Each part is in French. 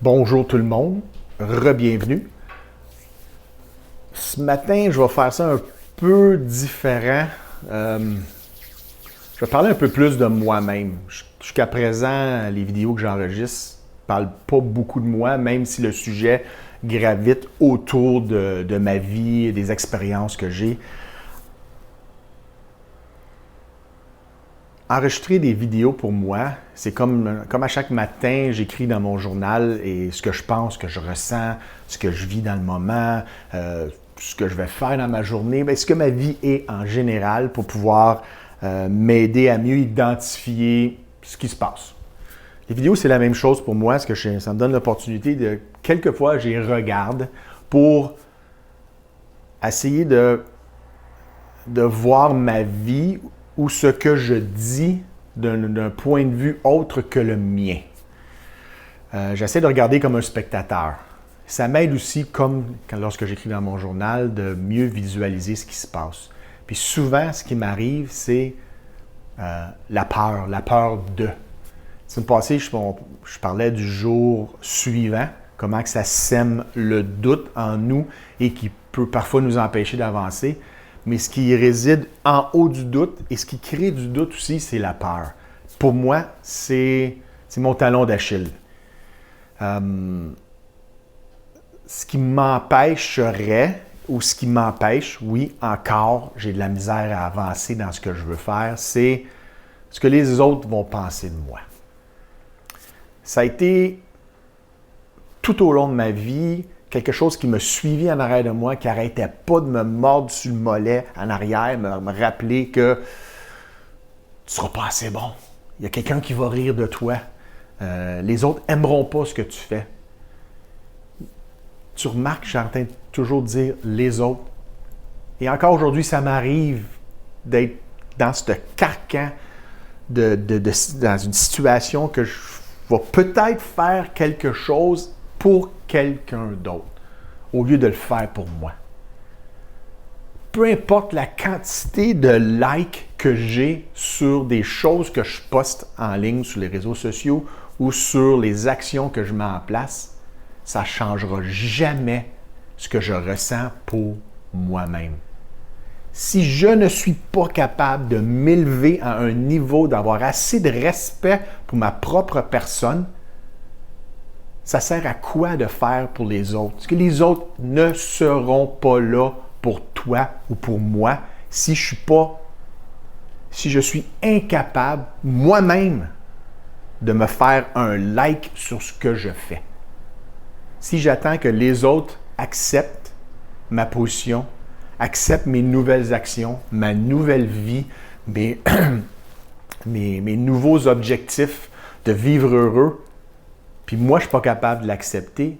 Bonjour tout le monde, re-bienvenue. Ce matin, je vais faire ça un peu différent. Je vais parler un peu plus de moi-même. Jusqu'à présent, les vidéos que j'enregistre ne parlent pas beaucoup de moi, même si le sujet gravite autour de ma vie et des expériences que j'ai. Enregistrer des vidéos pour moi, c'est comme à chaque matin, j'écris dans mon journal et ce que je pense, ce que je ressens, ce que je vis dans le moment, ce que je vais faire dans ma journée, ce que ma vie est en général pour pouvoir m'aider à mieux identifier ce qui se passe. Les vidéos, c'est la même chose pour moi, parce que ça me donne l'opportunité de, quelquefois, j'y regarde pour essayer de voir ma vie ou ce que je dis d'un point de vue autre que le mien. J'essaie de regarder comme un spectateur. Ça m'aide aussi, comme lorsque j'écris dans mon journal, de mieux visualiser ce qui se passe. Puis souvent, ce qui m'arrive, c'est la peur de. La semaine passée, je parlais du jour suivant, comment que ça sème le doute en nous et qui peut parfois nous empêcher d'avancer. Mais ce qui réside en haut du doute et ce qui crée du doute aussi, c'est la peur. Pour moi, c'est mon talon d'Achille. Ce qui m'empêcherait, ou ce qui m'empêche, oui, encore, j'ai de la misère à avancer dans ce que je veux faire, c'est ce que les autres vont penser de moi. Ça a été tout au long de ma vie quelque chose qui me suivit en arrière de moi, qui n'arrêtait pas de me mordre sur le mollet en arrière, me rappeler que tu ne seras pas assez bon. Il y a quelqu'un qui va rire de toi. Les autres n'aimeront pas ce que tu fais. Tu remarques, j'entends toujours dire « les autres ». Et encore aujourd'hui, ça m'arrive d'être dans ce carcan, dans une situation que je vais peut-être faire quelque chose pour quelqu'un d'autre, au lieu de le faire pour moi. Peu importe la quantité de likes que j'ai sur des choses que je poste en ligne sur les réseaux sociaux ou sur les actions que je mets en place, ça ne changera jamais ce que je ressens pour moi-même. Si je ne suis pas capable de m'élever à un niveau, d'avoir assez de respect pour ma propre personne, ça sert à quoi de faire pour les autres? Parce que les autres ne seront pas là pour toi ou pour moi si je suis incapable moi-même de me faire un like sur ce que je fais. Si j'attends que les autres acceptent ma position, acceptent mes nouvelles actions, ma nouvelle vie, mes nouveaux objectifs de vivre heureux, puis moi, je ne suis pas capable de l'accepter,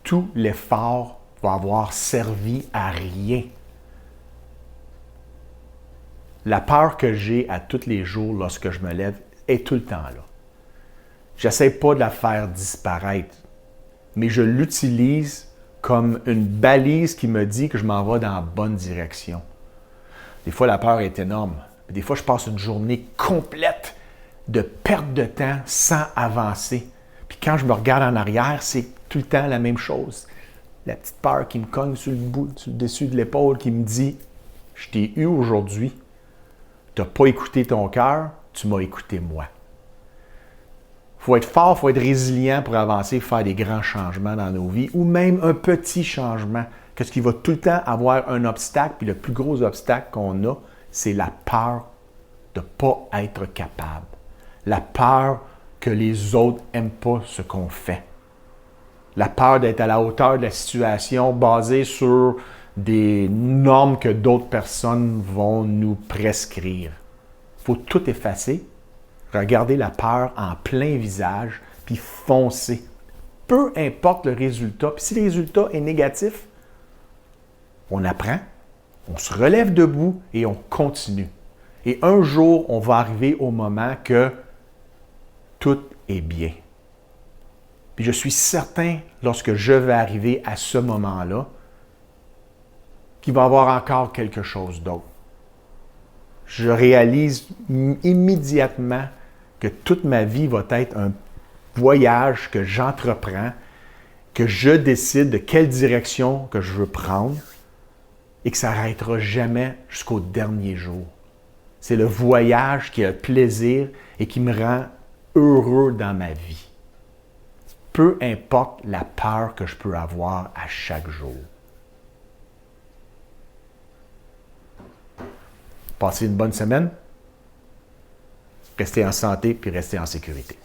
tout l'effort va avoir servi à rien. La peur que j'ai à tous les jours lorsque je me lève est tout le temps là. Je n'essaie pas de la faire disparaître, mais je l'utilise comme une balise qui me dit que je m'en vais dans la bonne direction. Des fois, la peur est énorme. Des fois, je passe une journée complète de perte de temps sans avancer. Puis quand je me regarde en arrière, c'est tout le temps la même chose. La petite peur qui me cogne sur le dessus de l'épaule, qui me dit « Je t'ai eu aujourd'hui, tu n'as pas écouté ton cœur, tu m'as écouté moi. » Il faut être fort, il faut être résilient pour avancer, faire des grands changements dans nos vies, ou même un petit changement. Qu'est-ce qui va tout le temps avoir un obstacle, puis le plus gros obstacle qu'on a, c'est la peur de ne pas être capable. La peur que les autres n'aiment pas ce qu'on fait. La peur d'être à la hauteur de la situation basée sur des normes que d'autres personnes vont nous prescrire. Il faut tout effacer, regarder la peur en plein visage, puis foncer. Peu importe le résultat. Puis si le résultat est négatif, on apprend, on se relève debout et on continue. Et un jour, on va arriver au moment que tout est bien. Puis je suis certain, lorsque je vais arriver à ce moment-là, qu'il va y avoir encore quelque chose d'autre. Je réalise immédiatement que toute ma vie va être un voyage que j'entreprends, que je décide de quelle direction que je veux prendre et que ça n'arrêtera jamais jusqu'au dernier jour. C'est le voyage qui a le plaisir et qui me rend heureux dans ma vie. Peu importe la peur que je peux avoir à chaque jour. Passez une bonne semaine. Restez en santé puis restez en sécurité.